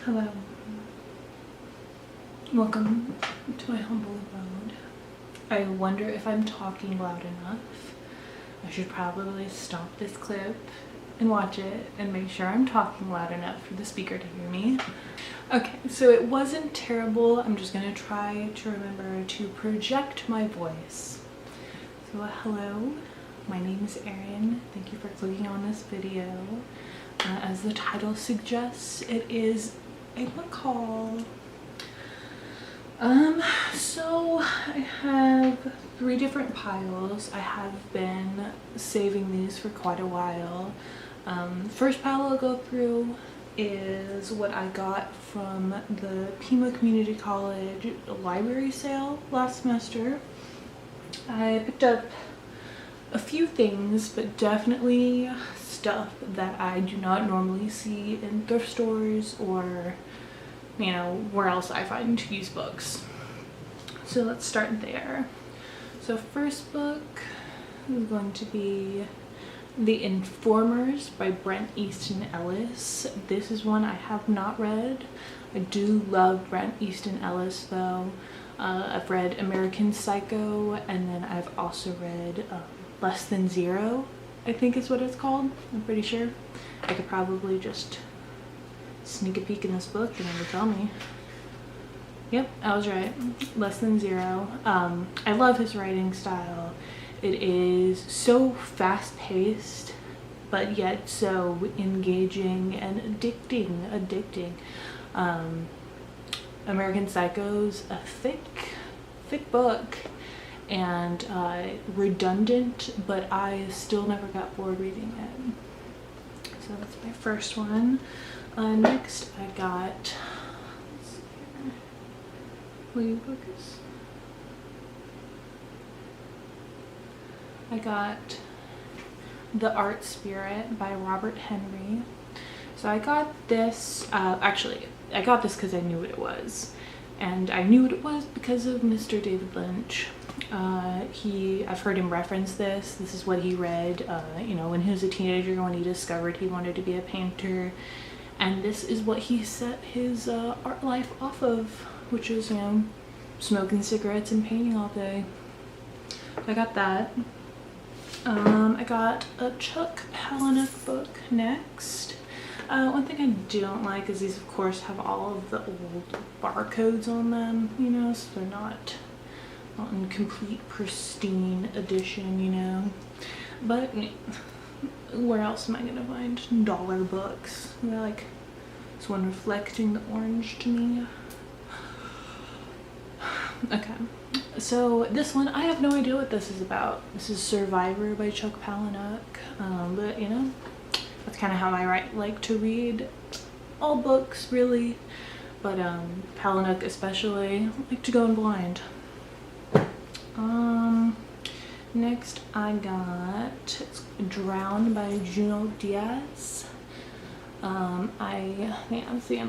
Hello. Welcome to my humble abode. I wonder if I'm talking loud enough. I should probably stop this clip and watch it and make sure I'm talking loud enough for the speaker to hear me. Okay, so it wasn't terrible. I'm just gonna try to remember to project my voice. So hello, my name is Erin. Thank you for clicking on this video. As the title suggests, it is a book haul. So I have 3 different piles. I have been saving these for quite a while. First pile I'll go through is what I got from the Pima Community College library sale last semester. I picked up a few things, but definitely stuff that I do not normally see in thrift stores or, you know, where else I find used books. So let's start there. So first book is going to be The Informers by Bret Easton Ellis. This is one I have not read. I do love Bret Easton Ellis though. I've read American Psycho, and then I've also read Less Than Zero, I think is what it's called. I'm pretty sure. I could probably just sneak a peek in this book and it would tell me. Yep, I was right. Less Than Zero. I love his writing style. It is so fast-paced, but yet so engaging and addicting. American Psycho's a thick book and redundant, but I still never got bored reading it. So that's my first one. Next I got, let's see here. Will you focus? I got The Art Spirit by Robert Henri. So I got this, actually I got this because I knew what it was. And I knew what it was because of Mr. David Lynch. I've heard him reference this. This is what he read, you know, when he was a teenager, when he discovered he wanted to be a painter. And this is what he set his art life off of, which is, you know, smoking cigarettes and painting all day. So I got that. I got a Chuck Palahniuk book next. One thing I don't like is these, of course, have all of the old barcodes on them, you know, so they're not in complete pristine edition, you know. But where else am I gonna find dollar books? They're like this one reflecting the orange to me. Okay, so this one, I have no idea what this is about. This is Survivor by Chuck Palahniuk, but you know, that's kind of how I like to read all books, really, but Palahniuk especially, I like to go in blind. Next I got Drowned by Junot Diaz. See,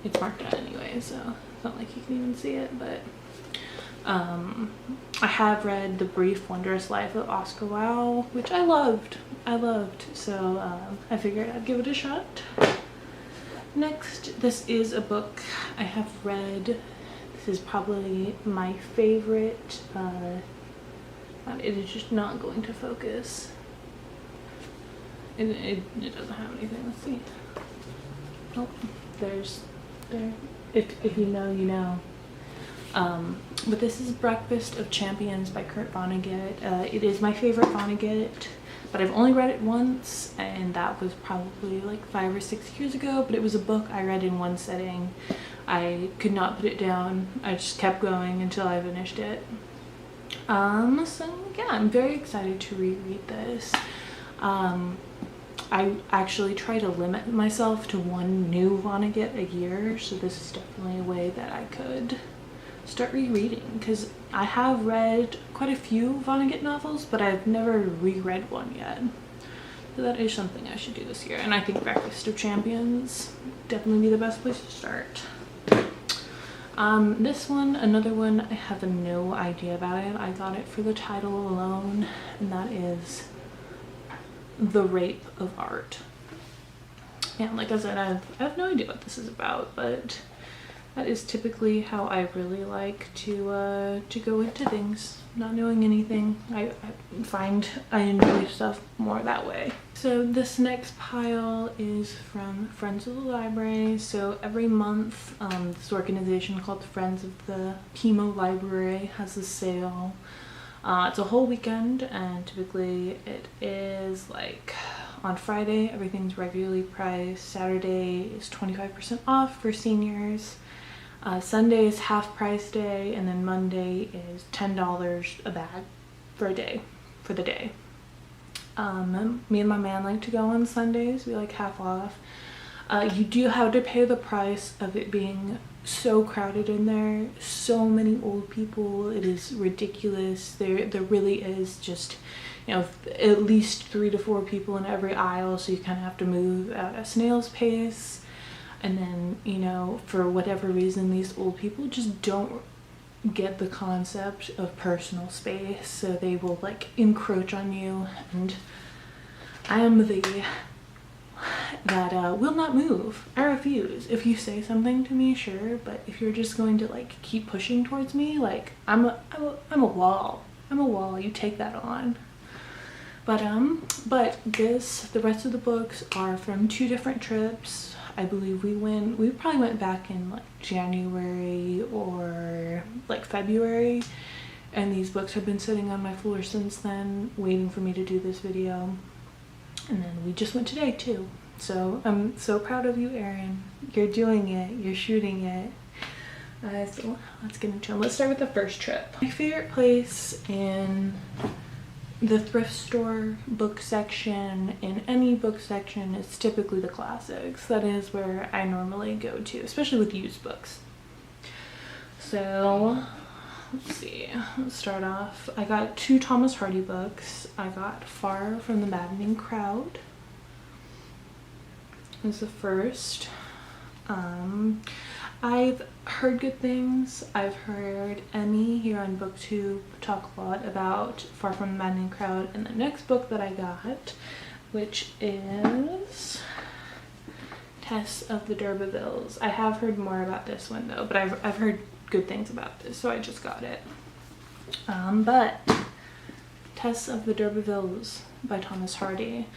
it's marked out anyway, so it's not like you can even see it, but I have read The Brief Wondrous Life of Oscar Wilde, which I loved, so I figured I'd give it a shot. Next, this is a book I have read. This is probably my favorite. It is just not going to focus. It doesn't have anything. Let's see. Oh, there. If you know, you know. But this is Breakfast of Champions by Vonnegut. It is my favorite Vonnegut, but I've only read it once, and that was probably like 5 or 6 years ago, but it was a book I read in one setting. I could not put it down. I just kept going until I finished it. So yeah, I'm very excited to reread this. I actually try to limit myself to one new Vonnegut a year, so this is definitely a way that I could start rereading, because I have read quite a few Vonnegut novels, but I've never reread one yet. So that is something I should do this year, and I think Breakfast of Champions definitely be the best place to start. This one, another one, I have no idea about it. I got it for the title alone, and that is The Rape of Art. And like I said, I have no idea what this is about, but that is typically how I really like to go into things, not knowing anything. I find I enjoy stuff more that way. So this next pile is from Friends of the Library. So every month, this organization called the Friends of the Chemo Library has a sale. It's a whole weekend, and typically it is like on Friday, everything's regularly priced. Saturday is 25% off for seniors. Sunday is half price day, and then Monday is $10 a bag for the day. Me and my man like to go on Sundays. We like half off. You do have to pay the price of it being so crowded in there, so many old people. It is ridiculous. There really is just, you know, at least 3 to 4 people in every aisle, so you kind of have to move at a snail's pace. And then, you know, for whatever reason, these old people just don't get the concept of personal space, so they will like encroach on you, and I am that will not move. I refuse. If you say something to me, sure, but if you're just going to like keep pushing towards me, like I'm a wall. I'm a wall. You take that on. But the rest of the books are from 2 different trips. I believe we probably went back in like January or like February, and these books have been sitting on my floor since then, waiting for me to do this video. And then we just went today too. So I'm so proud of you, Erin. You're doing it. You're shooting it. So let's get into them. Let's start with the first trip. My favorite place in the thrift store book section, in any book section, is typically the classics. That is where I normally go to, especially with used books. So let's see, let's start off. I got 2 Thomas Hardy books. I got Far from the Maddening Crowd is the first. I've heard good things. I've heard Emmy here on BookTube talk a lot about Far from the Maddening Crowd, and the next book that I got, which is Tess of the D'Urbervilles. I have heard more about this one though, but I've heard good things about this, so I just got it. But Tess of the D'Urbervilles by Thomas Hardy.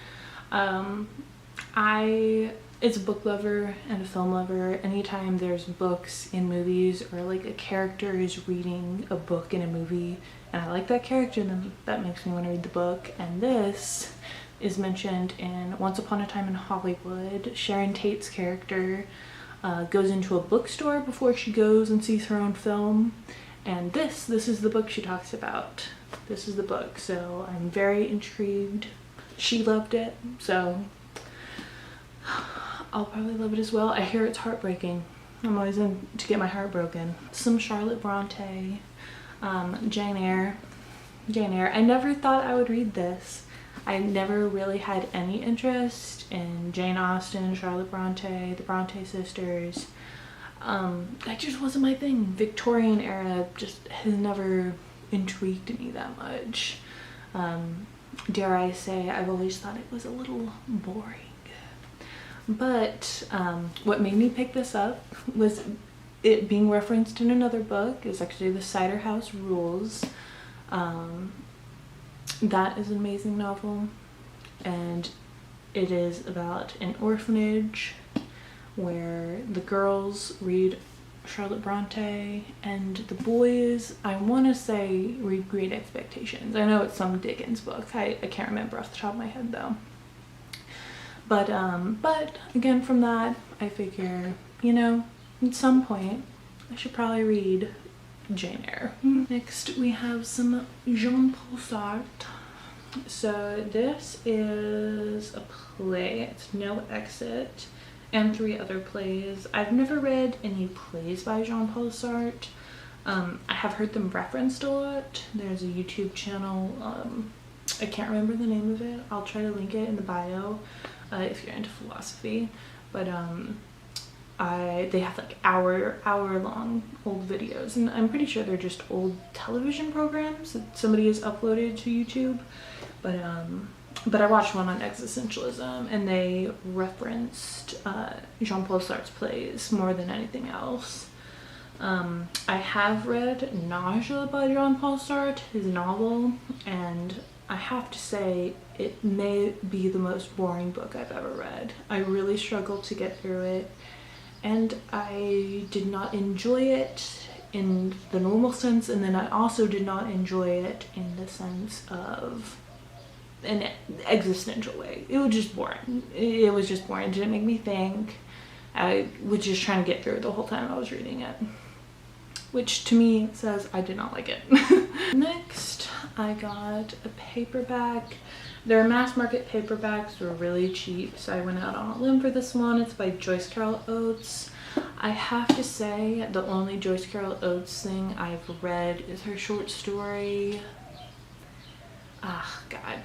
As a book lover and a film lover, anytime there's books in movies, or like a character is reading a book in a movie and I like that character, then that makes me want to read the book. And this is mentioned in Once Upon a Time in Hollywood. Sharon Tate's character goes into a bookstore before she goes and sees her own film, and this is the book she talks about. This is the book, so I'm very intrigued. She loved it, so I'll probably love it as well. I hear it's heartbreaking. I'm always in to get my heart broken. Some Charlotte Bronte, Jane Eyre. I never thought I would read this. I never really had any interest in Jane Austen, Charlotte Bronte, the Bronte sisters. That just wasn't my thing. Victorian era just has never intrigued me that much. Dare I say, I've always thought it was a little boring. But what made me pick this up was it being referenced in another book. It's actually The Cider House Rules. That is an amazing novel, and it is about an orphanage where the girls read Charlotte Bronte and the boys, I want to say, read Great Expectations. I know it's some Dickens book. I can't remember off the top of my head though. But again, from that, I figure, you know, at some point I should probably read Jane Eyre. Next we have some Jean-Paul Sartre. So this is a play. It's No Exit, and 3 other plays. I've never read any plays by Jean-Paul Sartre. I have heard them referenced a lot. There's a YouTube channel, I can't remember the name of it. I'll try to link it in the bio if you're into philosophy. But they have like hour long old videos, and I'm pretty sure they're just old television programs that somebody has uploaded to YouTube. But but I watched one on existentialism, and they referenced Jean-Paul Sartre's plays more than anything else. I have read Nausea by Jean-Paul Sartre, his novel, and I have to say it may be the most boring book I've ever read. I really struggled to get through it, and I did not enjoy it in the normal sense, and then I also did not enjoy it in the sense of an existential way. It was just boring. It was just boring. It didn't make me think. I was just trying to get through it the whole time I was reading it, which to me says I did not like it. Next, I got a paperback. Their mass market paperbacks were really cheap, so I went out on a limb for this one. It's by Joyce Carol Oates. I have to say the only Joyce Carol Oates thing I've read is her short story, God,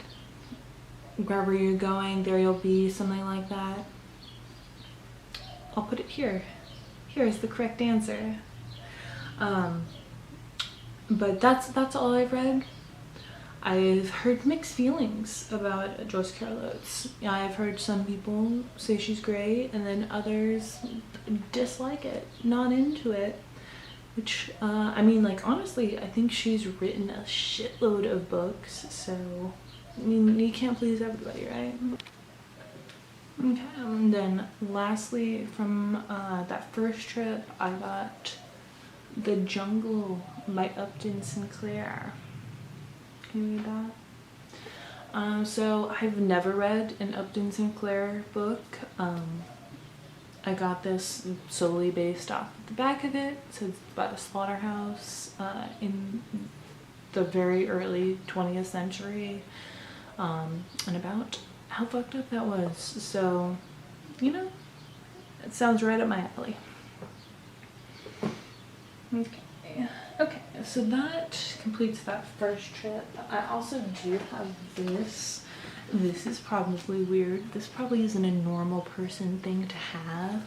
wherever you're going, there you'll be, something like that. I'll put it here. Here is the correct answer. But that's all I've read. I've heard mixed feelings about Joyce Carol Oates. I've heard some people say she's great, and then others dislike it, not into it. Which, I mean, like, honestly, I think she's written a shitload of books, so, I mean, you can't please everybody, right? Okay, and then lastly, from that first trip, I got The Jungle by Upton Sinclair. Can you read that? So I've never read an Upton Sinclair book. I got this solely based off the back of it. So it's about a slaughterhouse in the very early 20th century, and about how fucked up that was. So, you know, it sounds right up my alley. Okay, so that completes that first trip. I also do have this. This is probably weird. This probably isn't a normal person thing to have,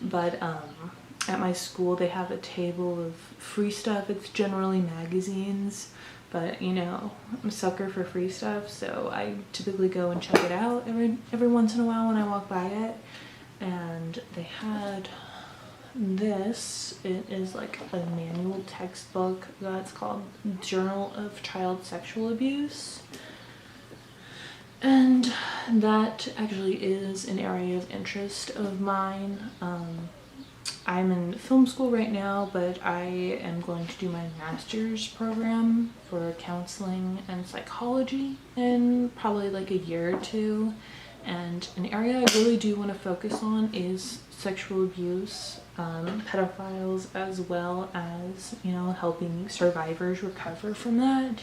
but at my school they have a table of free stuff. It's generally magazines, but you know, I'm a sucker for free stuff, so I typically go and check it out every once in a while when I walk by it. And they had this. It is like a manual textbook that's called Journal of Child Sexual Abuse, and that actually is an area of interest of mine. I'm in film school right now, but I am going to do my master's program for counseling and psychology in probably like a year or two, and an area I really do want to focus on is sexual abuse, pedophiles, as well as, you know, helping survivors recover from that,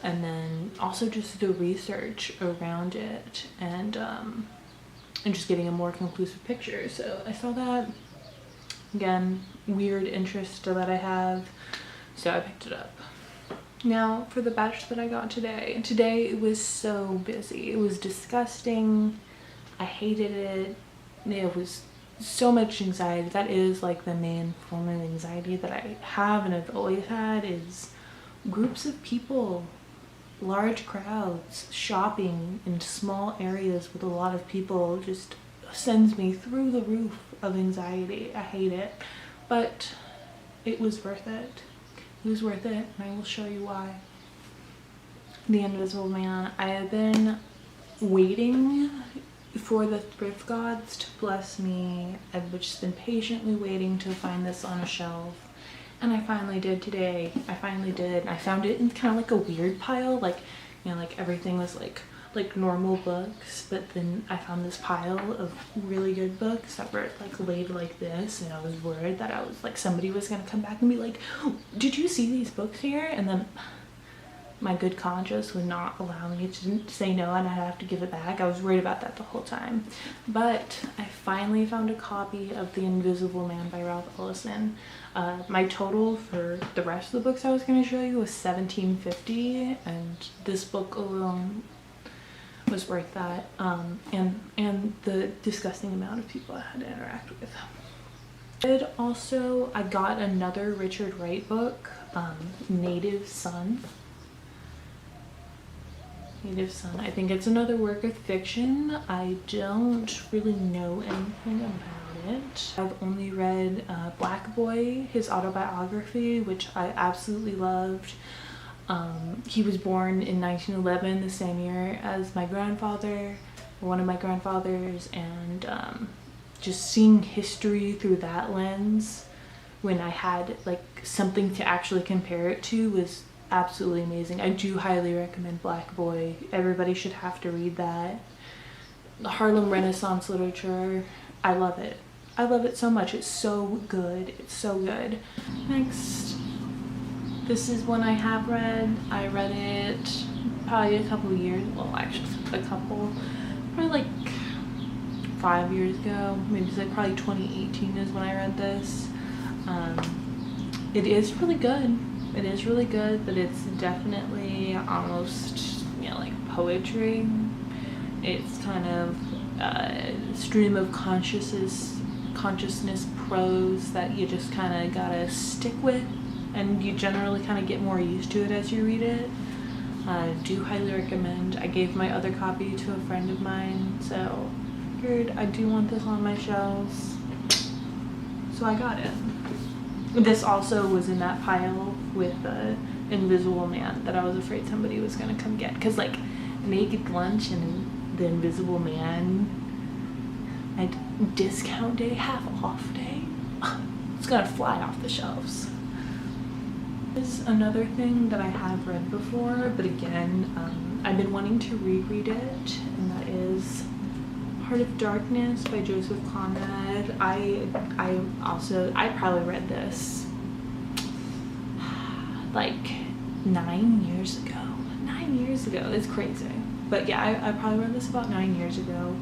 and then also just the research around it, and just getting a more conclusive picture. So I saw that, again, weird interest that I have, so I picked it up. Now for the batch that I got today. Today it was so busy. It was disgusting. I hated it. It was so much anxiety. That is like the main form of anxiety that I have and I've always had, is groups of people, large crowds, shopping in small areas with a lot of people just sends me through the roof of anxiety. I hate it, but it was worth it. It was worth it, and I will show you why. The Invisible Man. I have been waiting for the thrift gods to bless me. I've just been patiently waiting to find this on a shelf, and I finally did today. I finally did. I found it in kind of like a weird pile, like, you know, like everything was like normal books, but then I found this pile of really good books that were like laid like this, and I was worried that I was like, somebody was gonna come back and be like, oh, did you see these books here? And then my good conscience would not allow me to say no, and I'd have to give it back. I was worried about that the whole time. But I finally found a copy of The Invisible Man by Ralph Ellison. My total for the rest of the books I was going to show you was $17.50, and this book alone was worth that, and the disgusting amount of people I had to interact with. I got another Richard Wright book, Native Son. Native Son. I think it's another work of fiction. I don't really know anything about it. I've only read Black Boy, his autobiography, which I absolutely loved. He was born in 1911, the same year as my grandfather, or one of my grandfathers, and just seeing history through that lens when I had like something to actually compare it to was absolutely amazing. I do highly recommend Black Boy. Everybody should have to read that. The Harlem Renaissance literature, I love it. I love it so much. It's so good. It's so good. Next, this is one I have read. I read it probably a couple of years, well actually probably like 5 years ago. Maybe it's like probably 2018 is when I read this. It is really good. It is really good, but it's definitely almost, you know, like poetry. It's kind of stream of consciousness prose that you just kind of gotta stick with, and you generally kind of get more used to it as you read it. I do highly recommend. I gave my other copy to a friend of mine, so I figured I do want this on my shelves, so I got it. This also was in that pile with the Invisible Man that I was afraid somebody was gonna come get, because like Naked Lunch and the Invisible Man, like discount day, half off day, it's gonna fly off the shelves. This is another thing that I have read before, but again, I've been wanting to reread it, and that is Heart of Darkness by Joseph Conrad. I probably read this like 9 years ago. 9 years ago, it's crazy. But yeah, I probably read this about 9 years ago.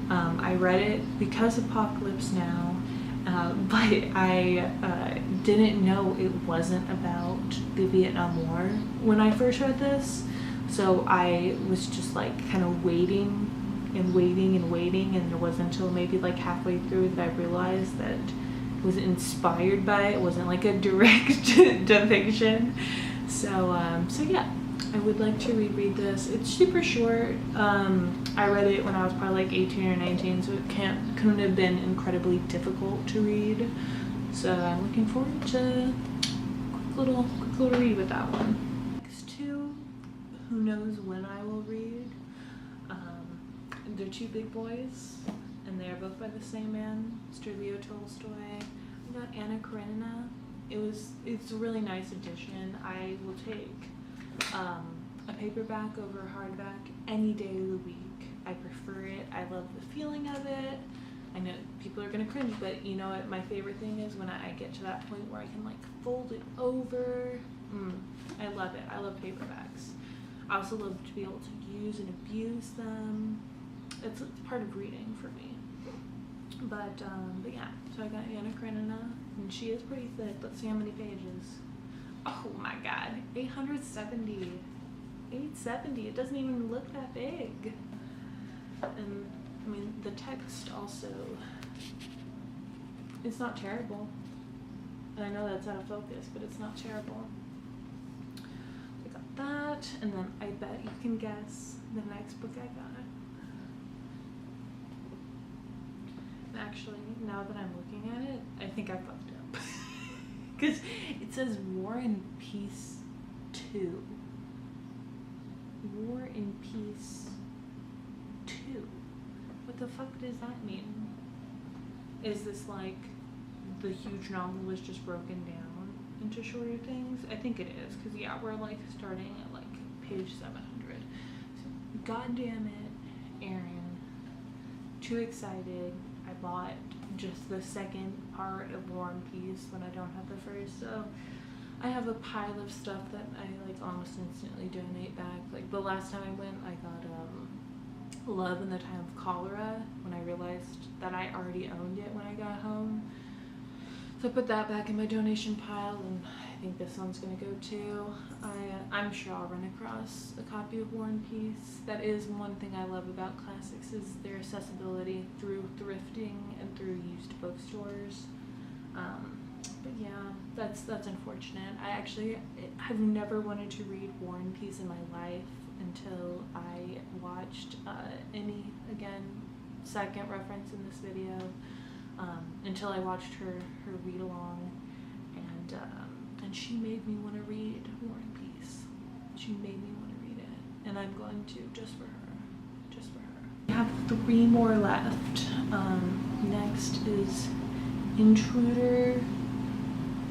I read it because Apocalypse Now, but I didn't know it wasn't about the Vietnam War when I first read this. So I was just like kind of waiting, and it wasn't until maybe like halfway through that I realized that it was inspired by it. It wasn't like a direct depiction. So yeah, I would like to reread this. It's super short. I read it when I was probably like 18 or 19, so it couldn't have been incredibly difficult to read. So I'm looking forward to a quick little read with that one. Next two, who knows when I will read. They're two big boys, and they are both by the same man, Mr. Leo Tolstoy. I got Anna Karenina. It's a really nice edition. I will take a paperback over a hardback any day of the week. I prefer it. I love the feeling of it. I know people are gonna cringe, but you know what my favorite thing is? When I get to that point where I can like fold it over. I love it. I love paperbacks. I also love to be able to use and abuse them. It's part of reading for me. But yeah, so I got Anna Karenina, and she is pretty thick. Let's see how many pages. Oh my god, 870. 870, it doesn't even look that big. And I mean, the text also, it's not terrible. And I know that's out of focus, but it's not terrible. I got that, and then I bet you can guess the next book I got. Actually, now that I'm looking at it, I think I fucked up. Because it says War and Peace 2. War and Peace 2. What the fuck does that mean? Is this like the huge novel was just broken down into shorter things? I think it is, because yeah, we're like starting at like page 700. So, goddamn it, Aaron. Too excited. I bought just the second part of War and Peace when I don't have the first, so I have a pile of stuff that I like almost instantly donate back. Like the last time I went, I got Love in the Time of Cholera when I realized that I already owned it when I got home. So I put that back in my donation pile, and I think this one's gonna go too. I'm sure I'll run across a copy of War and Peace. That is one thing I love about classics, is their accessibility through thrifting and through used bookstores. But yeah, that's unfortunate. I've never wanted to read War and Peace in my life until I watched any, again, second reference in this video, until I watched her read along, and she made me want to read War and Peace. She made me want to read it, and I'm going to, just for her, just for her. I have 3 more left. Next is Intruder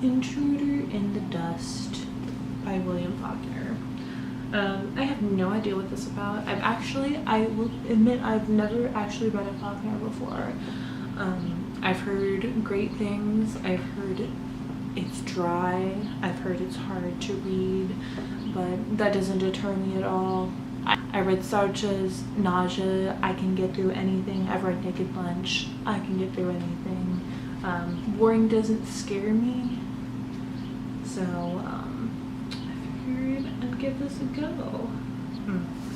in the Dust by William Faulkner. I have no idea what this is about. I will admit, I've never actually read a Faulkner before. I've heard great things. I've heard it's dry. I've heard it's hard to read, but that doesn't deter me at all. I read Sartre's Nausea. I can get through anything. I've read Naked Lunch. I can get through anything. Boring doesn't scare me. So, I figured I'd give this a go.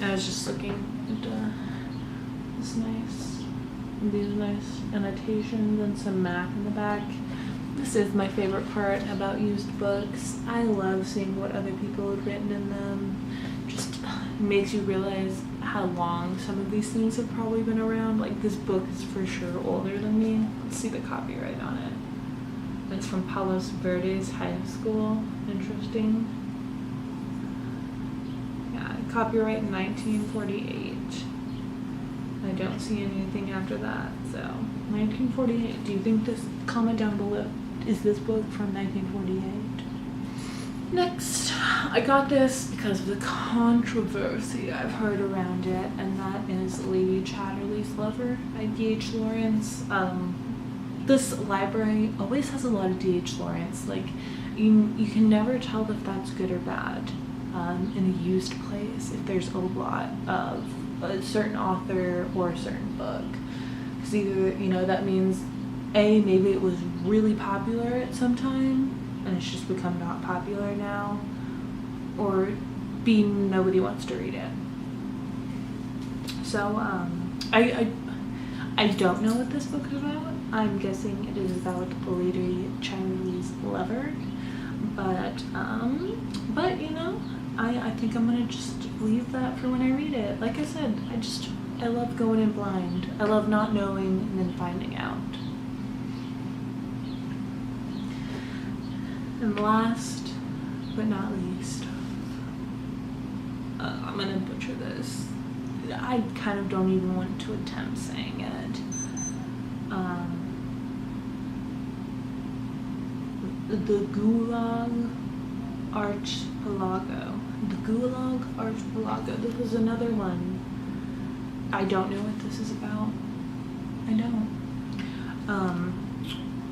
I was just looking at these nice annotations and some math in the back. This is my favorite part about used books. I love seeing what other people have written in them. Just makes you realize how long some of these things have probably been around. Like, this book is for sure older than me. Let's see the copyright on it. It's from Palos Verdes High School. Interesting. Yeah, copyright 1948. I don't see anything after that, so 1948. Do you think this, comment down below, is this book from 1948? Next, I got this because of the controversy I've heard around it, and that is Lady Chatterley's Lover by D.H. Lawrence. This library always has a lot of D.H. Lawrence. Like, you can never tell if that's good or bad in a used place, if there's a lot of a certain author or a certain book. Because either, that means A, maybe it was really popular at some time and it's just become not popular now, or B, nobody wants to read it. So I don't know what this book is about. I'm guessing it is about Lady Chatterley's Lover, but I think I'm gonna just leave that for when I read it. Like I said, I love going in blind. I love not knowing and then finding out. And last but not least, I'm gonna butcher this. I kind of don't even want to attempt saying it. The Gulag Archipelago. The Gulag Archipelago. This is another one. I don't know what this is about. I don't.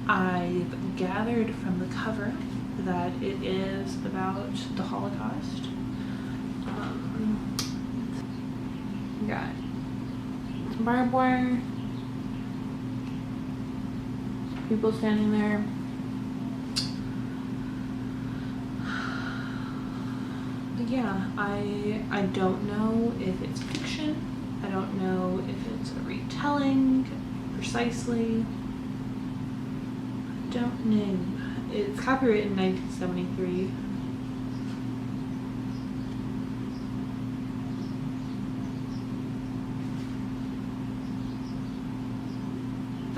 I've gathered from the cover that it is about the Holocaust. Got barbed wire, people standing there. But yeah, I don't know if it's fiction. I don't know if it's a retelling precisely. I don't know. It's copyrighted in 1973.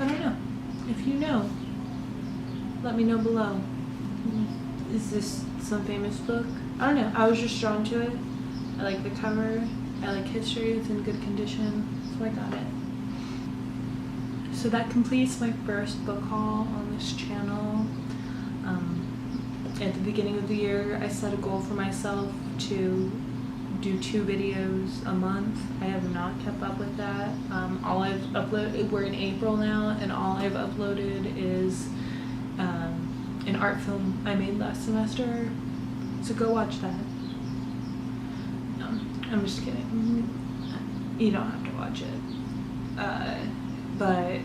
I don't know. If you know, let me know below. Is this some famous book? I don't know. I was just drawn to it. I like the cover. I like history. It's in good condition. So I got it. So that completes my first book haul on this channel. At the beginning of the year, I set a goal for myself to do 2 videos a month. I have not kept up with that. All I've uploaded, we're in April now, and all I've uploaded is an art film I made last semester. So go watch that. No, I'm just kidding. You don't have to watch it. But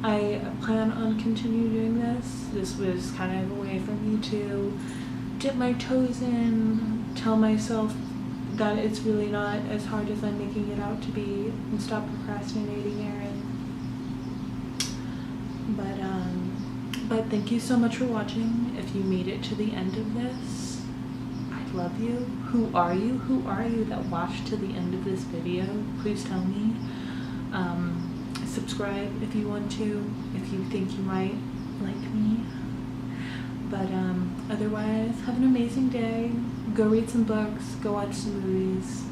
I plan on continuing doing this. This was kind of a way for me to dip my toes in, tell myself that it's really not as hard as I'm making it out to be, and stop procrastinating, Erin. But thank you so much for watching. If you made it to the end of this, I'd love you. Who are you? Who are you that watched to the end of this video? Please tell me. Subscribe if you want to, if you think you might like me. But otherwise, have an amazing day. Go read some books, go watch some movies.